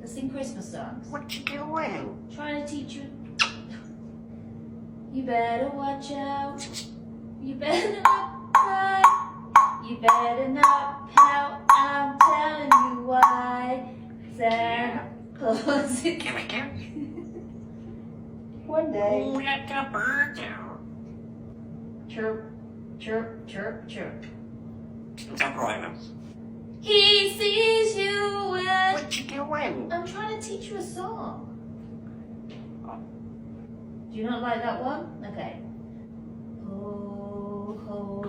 Let's sing Christmas songs. What you doing? Trying to teach you. You better watch out. You better not cry. You better not pout. I'm telling you why. Santa Claus is Can we go? one day. Let the birds out. Chirp, chirp, chirp, chirp. Stop rolling. He sees you when What you doing? I'm trying to teach you a song. Do you not like that one? Okay. Ho, ho,